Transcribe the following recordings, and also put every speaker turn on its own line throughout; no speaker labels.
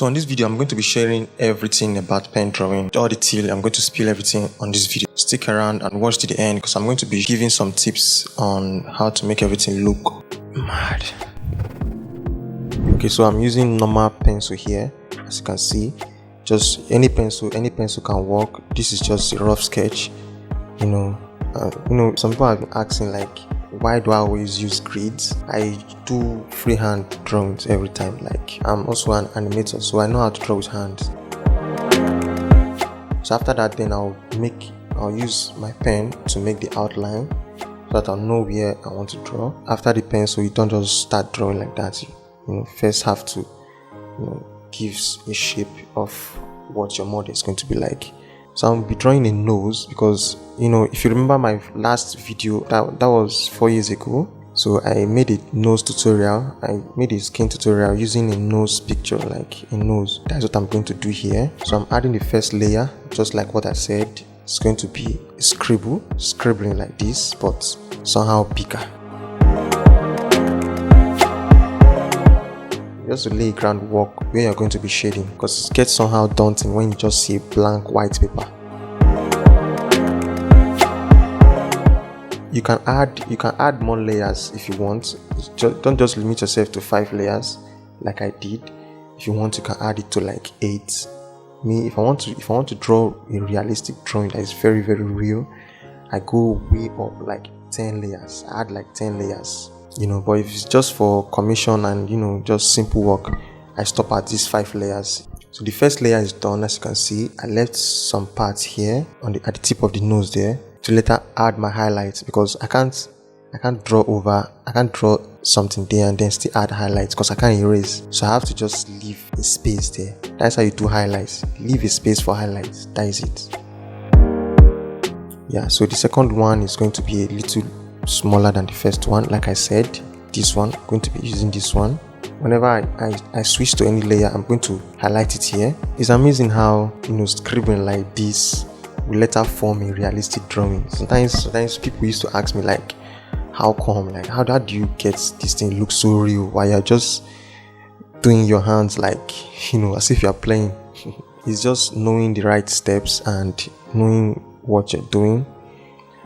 So on this video, I'm going to be sharing everything about pen drawing, all the tea. I'm going to spill everything on this video. Stick around and watch to the end because I'm going to be giving some tips on how to make everything look mad. Okay, so I'm using normal pencil here. As you can see, just any pencil can work. This is just a rough sketch. Some people have been asking like, why do I always use grids? I do freehand drawings every time. Like, I'm also an animator, so I know how to draw with hands. So after that, then I'll use my pen to make the outline so that I'll know where I want to draw. After the pencil, you don't just start drawing like that. You first have to give a shape of what your model is going to be like. So I'll be drawing a nose because if you remember my last video, that was 4 years ago. So I made a nose tutorial. I made a skin tutorial using a nose picture, like a nose. That's what I'm going to do here. So I'm adding the first layer, just like what I said. It's going to be a scribbling like this, but somehow bigger. Just to lay groundwork where you're going to be shading, because it gets somehow daunting when you just see a blank white paper. You can add more layers if you want. Don't just limit yourself to 5 layers like I did. If you want, you can add it to like 8. If I want to draw a realistic drawing that is very, very real, I go way up like 10 layers. I add like 10 layers. But if it's just for commission and just simple work, I stop at these 5 layers. So the first layer is done. As you can see, I left some parts here at the tip of the nose there to later add my highlights, because I can't draw something there and then still add highlights because I can't erase. So I have to just leave a space there. That's how you do highlights. Leave a space for highlights. That is it. Yeah, so the second one is going to be a little smaller than the first one. Like I said, this one, I'm going to be using this one. Whenever I switch to any layer, I'm going to highlight it here. It's amazing how scribbling like this will later form a realistic drawing. Sometimes people used to ask me like, how come, like how do you get this thing look so real while you're just doing your hands like as if you're playing. It's just knowing the right steps and knowing what you're doing.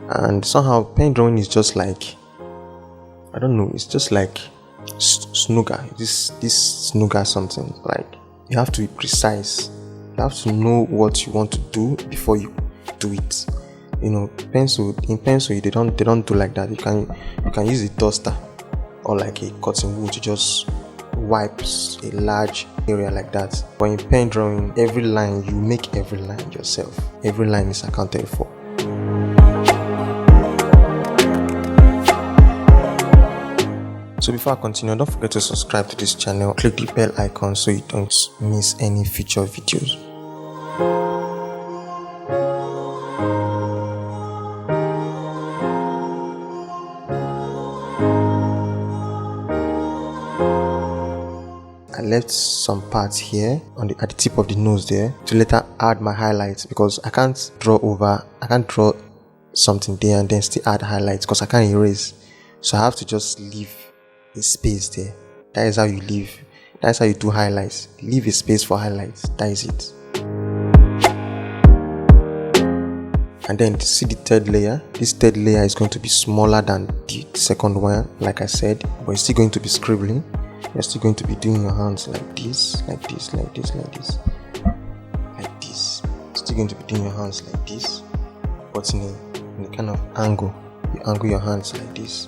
And somehow pen drawing is just like, I don't know, it's just like snooker. This snooker something. Like, you have to be precise. You have to know what you want to do before you do it. Pencil they don't do like that. You can use a duster or like a cotton wool to just wipe a large area like that. But in pen drawing, every line, you make every line yourself. Every line is accounted for. So before I continue, don't forget to subscribe to this channel. Click the bell icon so you don't miss any future videos. I left some parts here at the tip of the nose there to later add my highlights, because I can't draw something there and then still add highlights because I can't erase. So I have to just leave a space there. That is how you do highlights. Leave a space for highlights. That is it. And then to see the third layer, this third layer is going to be smaller than the second one, like I said, but it's still going to be scribbling. You're still going to be doing your hands like this, like this, like this, like this, like this. Still going to be doing your hands like this, but in a kind of angle. You angle your hands like this.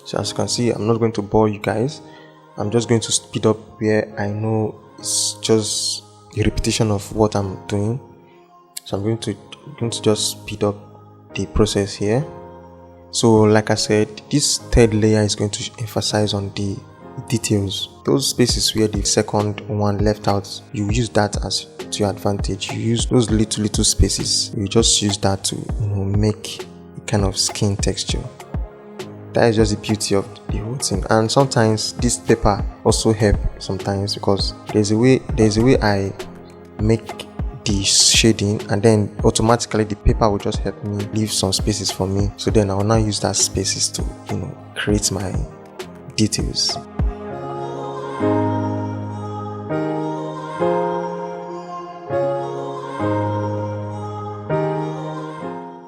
So as you can see, I'm not going to bore you guys. I'm just going to speed up where I know it's just a repetition of what I'm doing. So I'm going to just speed up the process here. So like I said, this third layer is going to emphasize on the details. Those spaces where the second one left out, you use that as to your advantage. You use those little spaces. You just use that to make a kind of skin texture. That is just the beauty of the whole thing. And sometimes this paper also help sometimes, because there's a way I make the shading, and then automatically the paper will just help me leave some spaces for me. So then I will now use that spaces to create my details.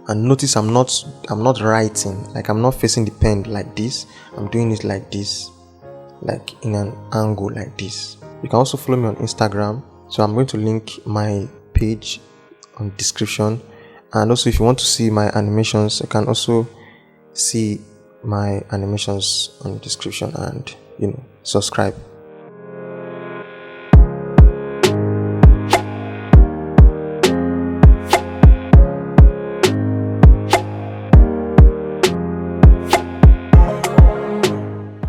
And notice I'm not writing, like I'm not facing the pen like this. I'm doing it like this, like in an angle like this. You can also follow me on Instagram. So I'm going to link my page on the description. And also if you want to see my animations, you can also see my animations on the description and subscribe.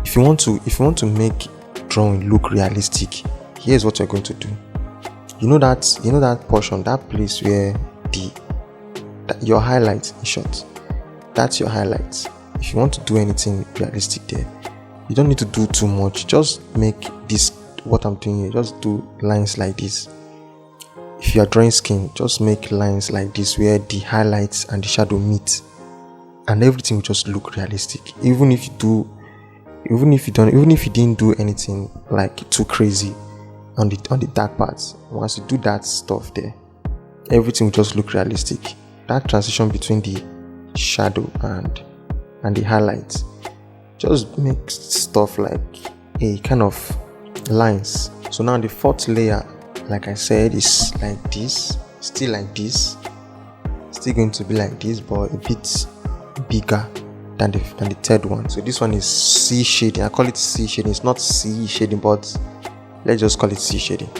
If you want to make drawing look realistic, here's what you're going to do. You know that portion, that place where your highlights, in short, that's your highlights. If you want to do anything realistic there, you don't need to do too much. Just make this, what I'm doing here, just do lines like this. If you are drawing skin, just make lines like this where the highlights and the shadow meet, and everything will just look realistic. Even if you didn't do anything like too crazy on the dark parts, once you do that stuff there, everything will just look realistic. That transition between the shadow and the highlights just makes stuff like a kind of lines. So now the fourth layer, like I said, is like this, still like this, still going to be like this, but a bit bigger than the third one. So this one is C shading. I call it C shading. It's not C shading, but let's just call it C shading.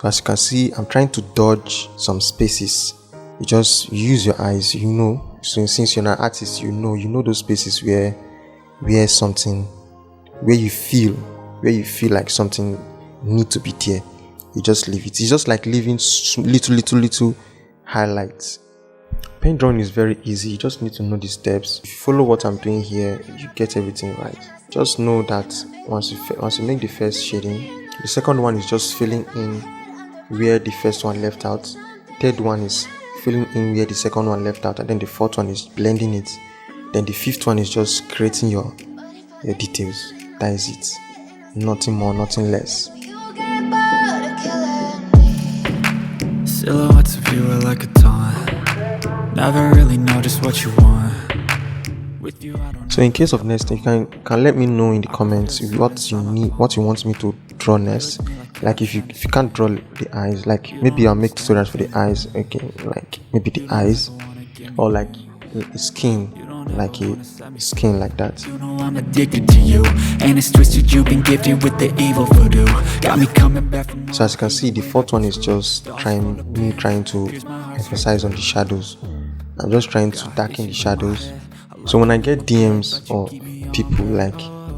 As you can see, I'm trying to dodge some spaces. You just use your eyes, so since you're an artist, you know those spaces where something, where you feel like something need to be there. You just leave it. It's just like leaving little highlights. Pen drawing is very easy. You just need to know the steps. If you follow what I'm doing here, you get everything right. Just know that once you make the first shading, the second one is just filling in where the first one left out. Third one is filling in where the second one left out, and then the fourth one is blending it. Then the fifth one is just creating your details. That is it. Nothing more, nothing less.
Silhouettes of you are like a taunt. Never really know just what you want. With you, I don't.
So in case of next, you can let me know in the comments what you want me to draw next. Like if you can't draw the eyes, like maybe I'll make tutorials for the eyes. Okay, like maybe the eyes, or like a skin, like a skin like that.
You know I'm addicted to you, and it's twisted. You've been gifted with the evil voodoo. Got me coming back from.
So as you can see, the fourth one is just trying to emphasize on the shadows. I'm just trying to darken the shadows. So when I get DMs or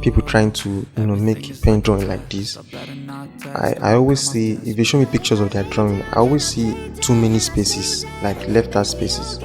people trying to make pen drawing like this, I always see, if they show me pictures of their drawing, I always see too many spaces, like left out spaces.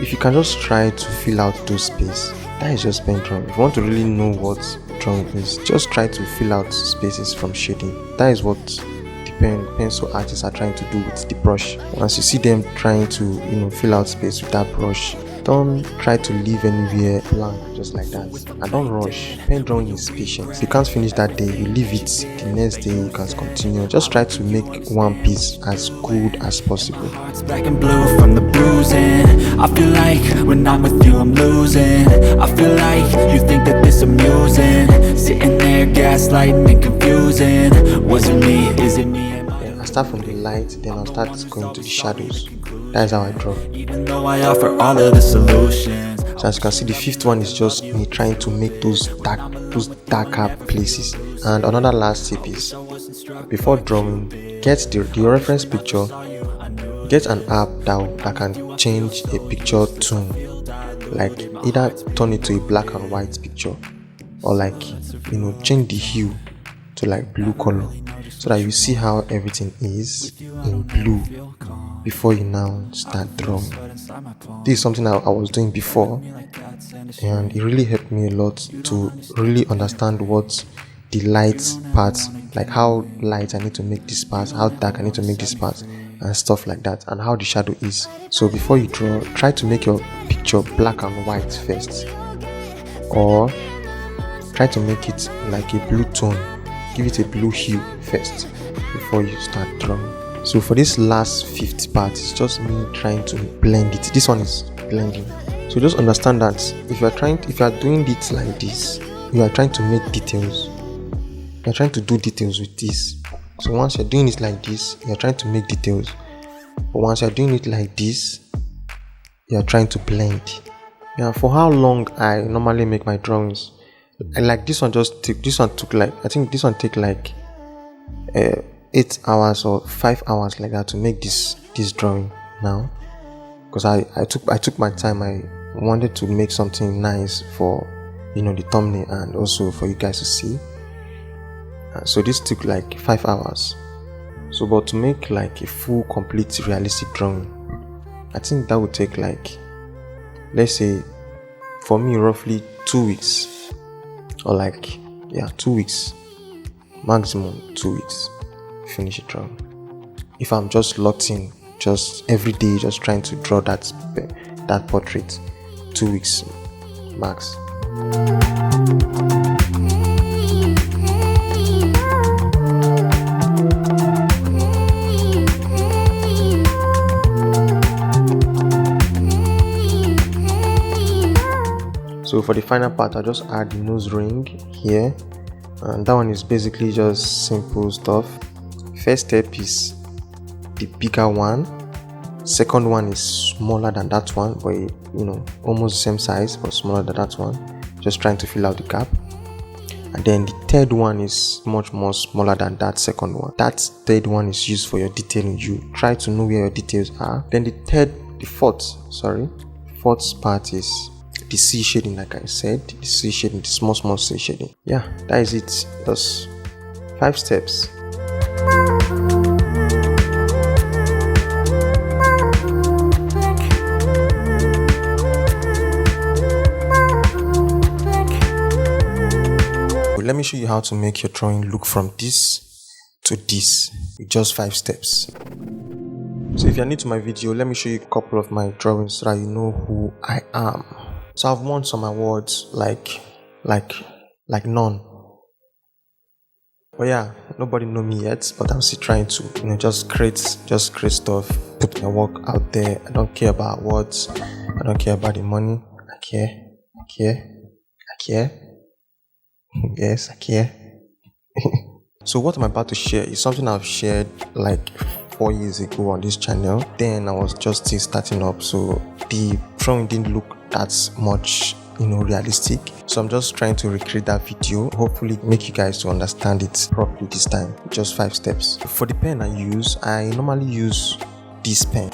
If you can just try to fill out those spaces, that is just pen drawing. If you want to really know what drawing is, just try to fill out spaces from shading. That is what the pencil artists are trying to do with the brush. Once you see them trying to fill out space with that brush, don't try to leave anywhere blank just like that, and don't rush. Pen drawing is patience. You can't finish that day, you leave it, the next day you can continue. Just try to make one piece as good as possible.
Heart's black and blue from the bruising. I feel like when I'm with you I'm losing. I feel like you think that this amusing. Sitting there gaslighting and confusing. Was it me? Is it me?
I start from the light, then I'll start going to the shadows. That is how I draw.
Even though I offer all of the solutions.
So as you can see, the fifth one is just me trying to make those darker places. And another last tip is, before drawing, get the reference picture. Get an app that can change a picture tone, like either turn it to a black and white picture, or like change the hue to like blue color, so that you see how everything is in blue before you now start drawing. This is something I was doing before, and it really helped me a lot to really understand what the light parts, like how light I need to make this part, how dark I need to make this part. and stuff like that, and how the shadow is. So before you draw, try to make your picture black and white first, or try to make it like a blue tone. Give it a blue hue first before you start drawing. So for this last fifth part, it's just me trying to blend it. This one is blending. So just understand that if you are doing it like this, you are trying to make details. You are trying to do details with this. So once you're doing it like this, you are trying to make details. But once you're doing it like this, you are trying to blend. Yeah, for how long I normally make my drawings, like this one took like, I think this one take like 8 hours or 5 hours like that to make this drawing now, because I took my time. I wanted to make something nice for the thumbnail and also for you guys to see. So this took like 5 hours. So but to make like a full complete realistic drawing, I think that would take like, let's say for me, roughly 2 weeks, or like 2 weeks, maximum 2 weeks, finish a drawing. If I'm just locked in, just every day, just trying to draw that portrait, 2 weeks max. So for the final part, I'll just add the nose ring here, and that one is basically just simple stuff. First step is the bigger one. Second one is smaller than that one, but almost the same size but smaller than that one. Just trying to fill out the gap. And then the third one is much more smaller than that second one. That third one is used for your detailing. You try to know where your details are. Then the fourth part is the C shading, like I said, the C shading, the small C shading. Yeah, that is it. That's 5 steps. Let me show you how to make your drawing look from this to this with just 5 steps. So if you're new to my video, let me show you a couple of my drawings so that you know who I am. So I've won some awards like none. But yeah, nobody know me yet, but I'm still trying to just create stuff, put my work out there. I don't care about awards. I don't care about the money. I care. Yes, I care. So what I'm about to share is something I've shared like 4 years ago on this channel. Then I was just still starting up, so the drawing didn't look that much realistic. So I'm just trying to recreate that video, hopefully make you guys to understand it properly this time. Just 5 steps. For the pen I normally use this pen.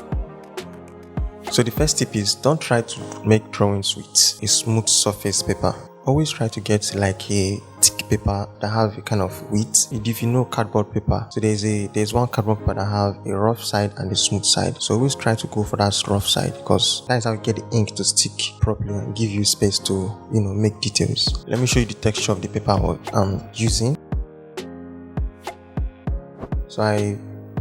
So the first tip is, don't try to make drawings with a smooth surface paper. Always try to get like a thick paper that have a kind of width. If you know cardboard paper, so there's one cardboard paper that have a rough side and a smooth side. So always try to go for that rough side, because that is how you get the ink to stick properly and give you space to make details. Let me show you the texture of the paper I'm using. So I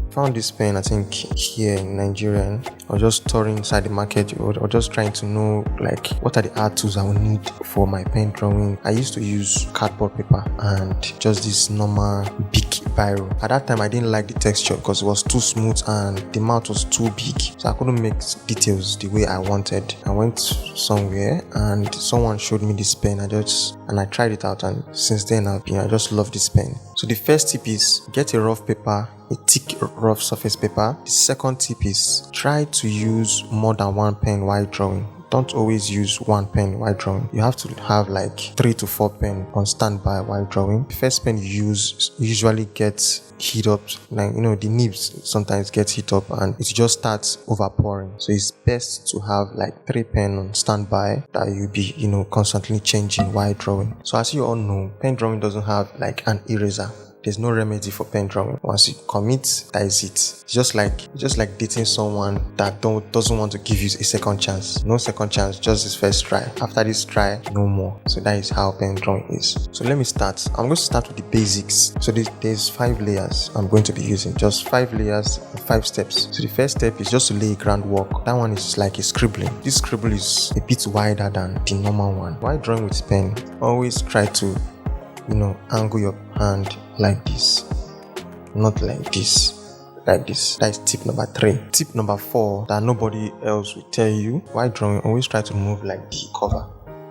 found this pen, I think here in Nigeria. I was just touring inside the market, or just trying to know like what are the art tools I will need for my pen drawing. I used to use cardboard paper and just this normal big biro. At that time I didn't like the texture because it was too smooth and the mouth was too big, so I couldn't make details the way I wanted. I went somewhere and someone showed me this pen. I tried it out, and since then I just love this pen. So the first tip is, get a rough paper, a thick rough surface paper. The second tip is, try to use more than one pen while drawing. Don't always use one pen while drawing. You have to have like 3 to 4 pens on standby while drawing. The first pen you use usually gets heat up, like the nibs sometimes get heat up and it just starts overpouring. So it's best to have like 3 pens on standby that you'll be constantly changing while drawing. So as you all know, pen drawing doesn't have like an eraser. there's no remedy for pen drawing. Once you commit, that is it. It's just like dating someone that doesn't want to give you a second chance. No second chance, just this first try. After this try, no more. So that is how pen drawing is. So let me start. I'm going to start with the basics. So there's 5 layers I'm going to be using. Just 5 layers, 5 steps. So the first step is just to lay groundwork. That one is like a scribbling. This scribble is a bit wider than the normal one. While drawing with pen, always try to angle your hand like this, not like this, like this. That is tip number 3. Tip number 4 that nobody else will tell you: while drawing, always try to move like the cover.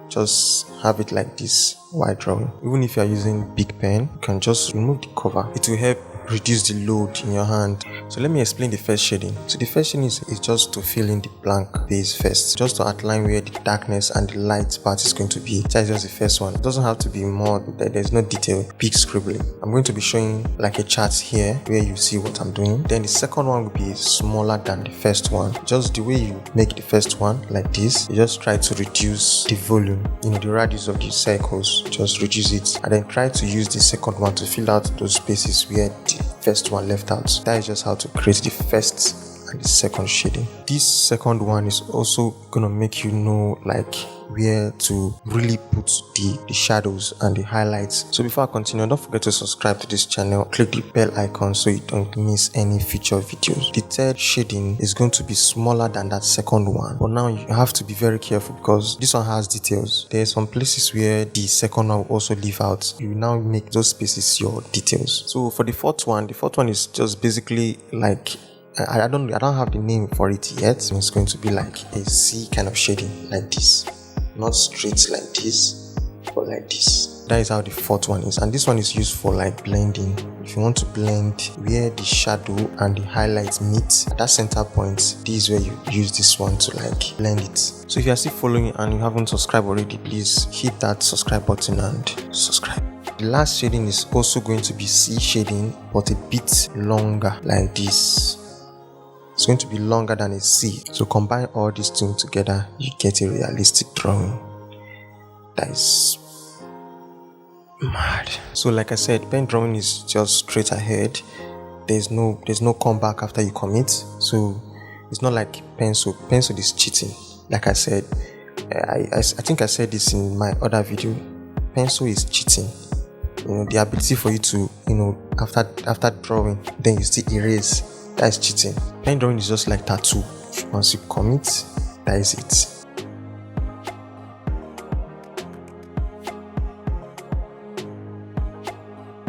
Just have it like this while drawing. Even if you are using big pen, you can just remove the cover. It will help reduce the load in your hand. So let me explain the first shading. So the first shading is just to fill in the blank base first, just to outline where the darkness and the light part is going to be. That is just the first one. It doesn't have to be more, there's no detail, big scribbling. I'm going to be showing like a chart here where you see what I'm doing. Then the second one will be smaller than the first one. Just the way you make the first one like this, you just try to reduce the volume, the radius of the circles, just reduce it, and then try to use the second one to fill out those spaces where the first one left out. That is just how to create the first and the second shading. This second one is also gonna make you know like where to really put the shadows and the highlights. So before I continue, don't forget to subscribe to this channel, click the bell icon so you don't miss any future videos. The third shading is going to be smaller than that second one, but now you have to be very careful because this one has details. There are some places where the second one will also leave out. You now make those spaces your details. So for the fourth one is just basically like I don't have the name for it yet. It's going to be like a C kind of shading like this. Not straight like this, but like this. That is how the fourth one is, and this one is used for like blending. If you want to blend where the shadow and the highlights meet at that center point, this is where you use this one to like blend it. So if you are still following and you haven't subscribed already, please hit that subscribe button and subscribe. The last shading is also going to be C shading, but a bit longer like this. It's going to be longer than a C. So combine all these two together, you get a realistic drawing. That is mad. So like I said, pen drawing is just straight ahead. There's no comeback after you commit. So it's not like pencil. Pencil is cheating. Like I said, I think I said this in my other video. Pencil is cheating. The ability for you to, after drawing, then you still erase. That is cheating. Pen drawing is just like tattoo. Once you commit, that is it.